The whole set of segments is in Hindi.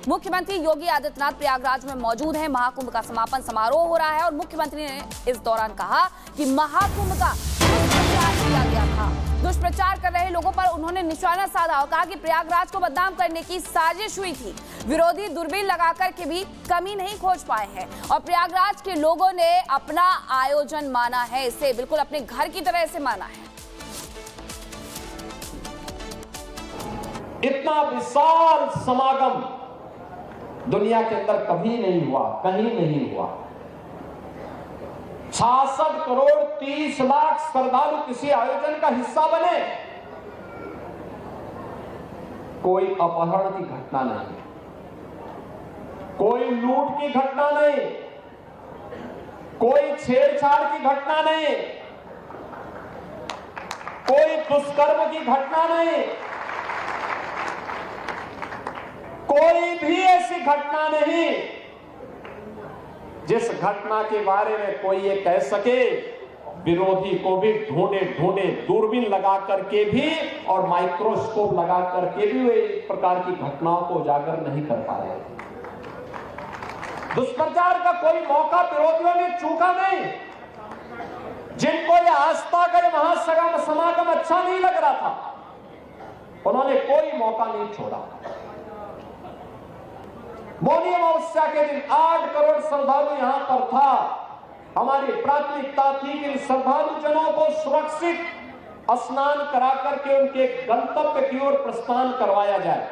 मुख्यमंत्री योगी आदित्यनाथ प्रयागराज में मौजूद हैं। महाकुंभ का समापन समारोह हो रहा है और मुख्यमंत्री ने इस दौरान कहा कि महाकुंभ का दुष्प्रचार किया गया था। दुष्प्रचार कर रहे लोगों पर उन्होंने निशाना साधा और कहा कि प्रयागराज को बदनाम करने की साजिश हुई थी। विरोधी दूरबीन लगाकर के भी कमी नहीं खोज पाए हैं और प्रयागराज के लोगों ने अपना आयोजन माना है, इसे बिल्कुल अपने घर की तरह इसे माना है। इतना विशाल समागम दुनिया के अंदर कभी नहीं हुआ, कहीं नहीं हुआ। 66 करोड़ 30 लाख श्रद्धालु किसी आयोजन का हिस्सा बने। कोई अपहरण की घटना नहीं, कोई लूट की घटना नहीं, कोई छेड़छाड़ की घटना नहीं, कोई दुष्कर्म की घटना नहीं, कोई भी ऐसी घटना नहीं जिस घटना के बारे में कोई ये कह सके। विरोधी को भी ढूंढे ढूंढे दूरबीन लगा करके भी और माइक्रोस्कोप लगा करके भी वे इस प्रकार की घटनाओं को उजागर नहीं कर पा रहे थे। दुष्प्रचार का कोई मौका विरोधियों ने चूका नहीं। जिनको ये आस्था का महासमागम अच्छा नहीं लग रहा था, उन्होंने कोई मौका नहीं छोड़ा। मौनी अमावस्या के दिन 8 करोड़ श्रद्धालु यहां पर था। हमारी प्राथमिकता थी कि इन श्रद्धालु जनों को सुरक्षित स्नान करा करके उनके गंतव्य की ओर प्रस्थान करवाया जाए।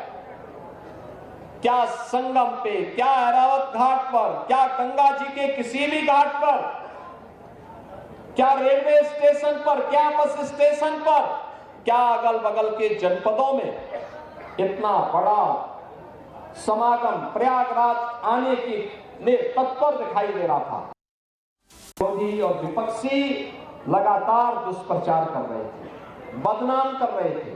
क्या संगम पे, क्या ऐरावत घाट पर, क्या गंगा जी के किसी भी घाट पर, क्या रेलवे स्टेशन पर, क्या बस स्टेशन पर, क्या अगल बगल के जनपदों में इतना बड़ा समागम प्रयागराज आने की तत्पर दिखाई दे रहा था। विरोधी और विपक्षी लगातार दुष्प्रचार कर रहे थे, बदनाम कर रहे थे,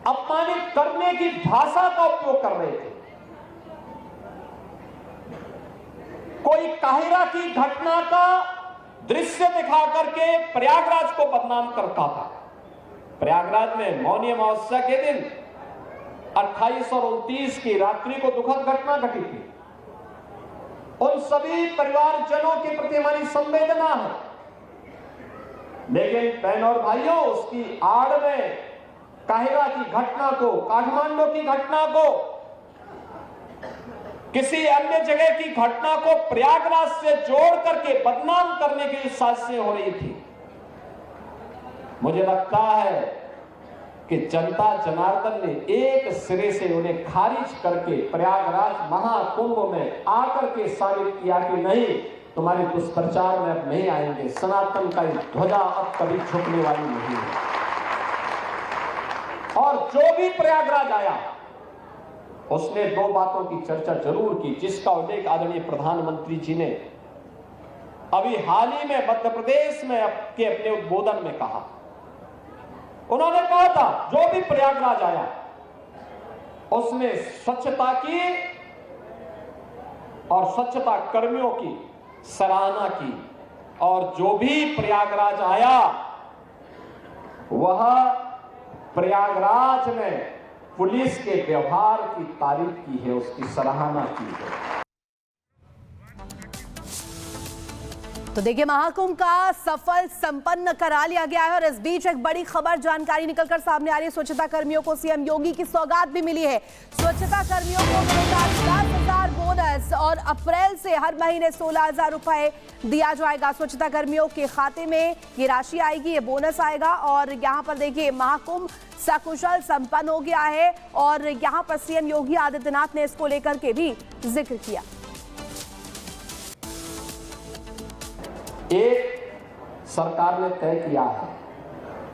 अपमानित करने की भाषा का उपयोग कर रहे थे। कोई काहिरा की घटना का दृश्य दिखा करके प्रयागराज को बदनाम करता था। प्रयागराज में मौनी अमावस्या के दिन 28 और 29 की रात्रि को दुखद घटना घटी थी। उन सभी परिवारजनों के प्रति हमारी संवेदना है, लेकिन बहनों और भाइयों, उसकी आड़ में काहिरा की घटना को, काठमांडू की घटना को, किसी अन्य जगह की घटना को प्रयागराज से जोड़ करके बदनाम करने की साजिशें हो रही थी। मुझे लगता है कि जनता जनार्दन ने एक सिरे से उन्हें खारिज करके प्रयागराज महाकुंभ में आकर के साबित किया कि नहीं, तुम्हारे दुष्प्रचार में अब नहीं आएंगे। सनातन का ध्वजा अब कभी झुकने वाली नहीं है। और जो भी प्रयागराज आया उसने 2 बातों की चर्चा जरूर की, जिसका उल्लेख आदरणीय प्रधानमंत्री जी ने अभी हाल ही में मध्य प्रदेश में अपने उद्बोधन में कहा। उन्होंने कहा था जो भी प्रयागराज आया उसने स्वच्छता की और स्वच्छता कर्मियों की सराहना की, और जो भी प्रयागराज आया वह प्रयागराज में पुलिस के व्यवहार की तारीफ की है, उसकी सराहना की है। तो देखिए, महाकुंभ का सफल संपन्न करा लिया गया है और इस बीच एक बड़ी खबर जानकारी निकलकर सामने आ रही है। स्वच्छता कर्मियों को सीएम योगी की सौगात भी मिली है। स्वच्छता कर्मियों को मिलेगा 10,000 बोनस और अप्रैल से हर महीने 16,000 रुपए दिया जाएगा। स्वच्छता कर्मियों के खाते में ये राशि आएगी, ये बोनस आएगा। और यहाँ पर देखिए, महाकुंभ सकुशल संपन्न हो गया है और यहाँ पर सीएम योगी आदित्यनाथ ने इसको लेकर के भी जिक्र किया। एक सरकार ने तय किया है,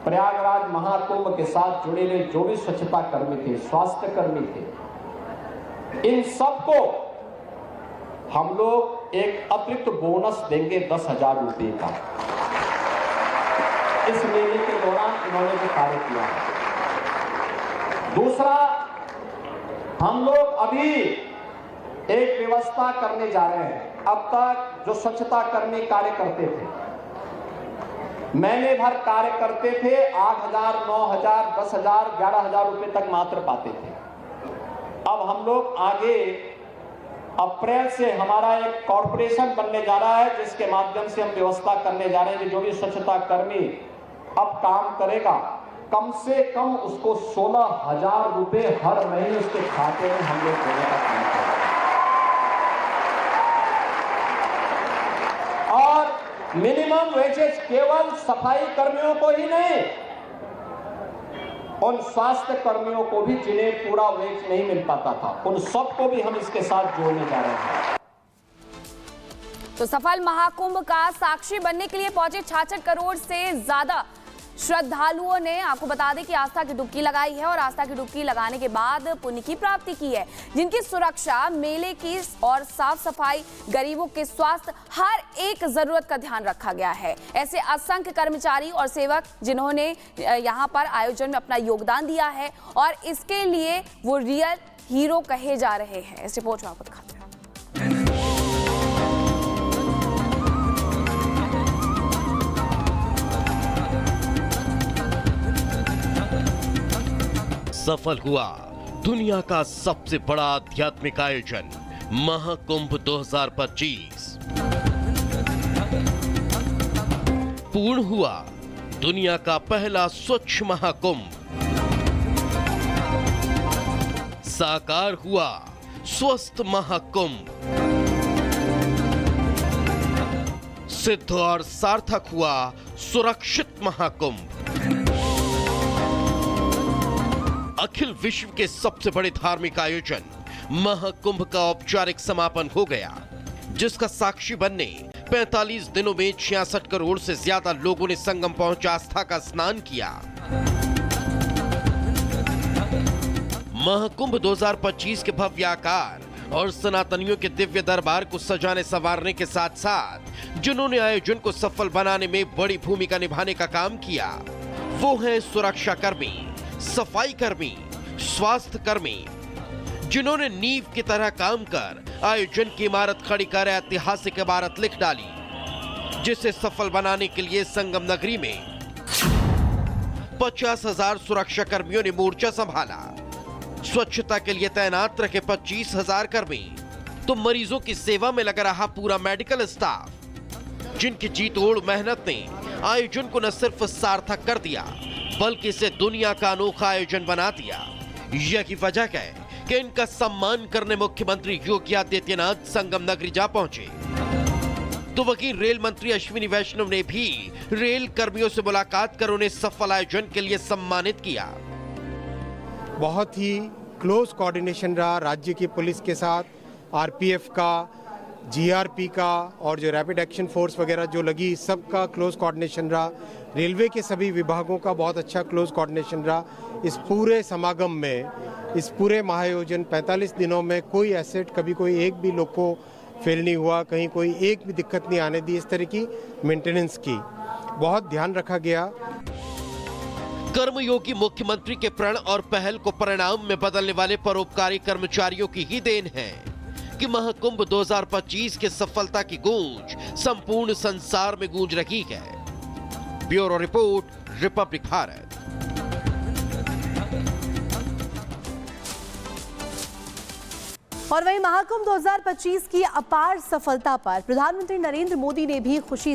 प्रयागराज महाकुंभ के साथ जुड़े हुए जो भी स्वच्छता कर्मी थे, स्वास्थ्य कर्मी थे, इन सबको हम लोग एक अतिरिक्त बोनस देंगे 10,000 रुपए का। इस मेले के दौरान इन्होंने जो कार्य किया है। दूसरा, हम लोग अभी एक व्यवस्था करने जा रहे हैं। अब तक जो स्वच्छता कर्मी कार्य करते थे, महीने भर कार्य करते थे, 8,000, 9,000, 10,000, 11,000 रुपए तक मात्र पाते थे। अब हम लोग आगे अप्रैल से हमारा एक कॉरपोरेशन बनने जा रहा है, जिसके माध्यम से हम व्यवस्था करने जा रहे हैं कि जो भी स्वच्छता कर्मी अब काम करेगा, कम से कम उसको 16,000 रुपए हर महीने उसके खाते में हम लोग देने का काम करेंगे। और मिनिमम वेजेस केवल सफाई कर्मियों को ही नहीं, उन स्वास्थ्य कर्मियों को भी जिन्हें पूरा वेज नहीं मिल पाता था, उन सबको भी हम इसके साथ जोड़ने जा रहे हैं। तो सफल महाकुंभ का साक्षी बनने के लिए पहुंचे 66 करोड़ से ज्यादा श्रद्धालुओं ने, आपको बता दें कि आस्था की डुबकी लगाई है और आस्था की डुबकी लगाने के बाद पुण्य की प्राप्ति की है, जिनकी सुरक्षा, मेले की और साफ सफाई, गरीबों के स्वास्थ्य, हर एक जरूरत का ध्यान रखा गया है। ऐसे असंख्य कर्मचारी और सेवक जिन्होंने यहाँ पर आयोजन में अपना योगदान दिया है और इसके लिए वो रियल हीरो कहे जा रहे हैं। इस रिपोर्ट में आपको दिखाते हैं। सफल हुआ दुनिया का सबसे बड़ा आध्यात्मिक आयोजन महाकुंभ 2025। पूर्ण हुआ दुनिया का पहला स्वच्छ महाकुंभ। साकार हुआ स्वस्थ महाकुंभ। सिद्ध और सार्थक हुआ सुरक्षित महाकुंभ। अखिल विश्व के सबसे बड़े धार्मिक आयोजन महाकुंभ का औपचारिक समापन हो गया, जिसका साक्षी बनने 45 दिनों में 66 करोड़ से ज्यादा लोगों ने संगम पहुंच आस्था का स्नान किया। महाकुंभ 2025 के भव्य आकार और सनातनियों के दिव्य दरबार को सजाने संवारने के साथ साथ जिन्होंने आयोजन को सफल बनाने में बड़ी भूमिका निभाने का काम किया, वो हैं सुरक्षा कर्मी, सफाई कर्मी, स्वास्थ्य कर्मी, जिन्होंने नींव की तरह काम कर आयोजन की इमारत खड़ी कर ऐतिहासिक इमारत लिख डाली, जिसे सफल बनाने के लिए संगम नगरी में 50,000 सुरक्षा कर्मियों ने मोर्चा संभाला। स्वच्छता के लिए तैनात रखे 25,000 कर्मी, तो मरीजों की सेवा में लगा रहा पूरा मेडिकल स्टाफ, जिनकी जी तोड़ मेहनत ने आयोजन को न सिर्फ सार्थक कर दिया, बल्कि इसे दुनिया का अनोखा आयोजन बना दिया। यही वजह है कि इनका सम्मान करने मुख्यमंत्री योगी आदित्यनाथ संगम नगरी जा पहुंचे। तो वहीं रेल मंत्री अश्विनी वैष्णव ने भी रेल कर्मियों से मुलाकात कर उन्हें सफल आयोजन के लिए सम्मानित किया। बहुत ही क्लोज कोऑर्डिनेशन रहा राज्य की पुलिस के साथ, आरपीएफ का, जीआरपी का और जो रैपिड एक्शन फोर्स वगैरह जो लगी, सबका क्लोज कोऑर्डिनेशन रहा। रेलवे के सभी विभागों का बहुत अच्छा क्लोज कोऑर्डिनेशन रहा। इस पूरे समागम में, इस पूरे महाआयोजन 45 दिनों में कोई एसेट, कभी कोई एक भी लोग को फेल नहीं हुआ, कहीं कोई एक भी दिक्कत नहीं आने दी। इस तरह की मेंटेनेंस की बहुत ध्यान रखा गया। कर्मयोगी मुख्यमंत्री के प्रण और पहल को परिणाम में बदलने वाले परोपकारी कर्मचारियों की ही देन है कि महाकुंभ 2025 के सफलता की गूंज संपूर्ण संसार में गूंज रही है। Bureau report, Republic Bharat. और वहीं महाकुंभ 2025 की अपार सफलता पर प्रधानमंत्री नरेंद्र मोदी ने भी खुशी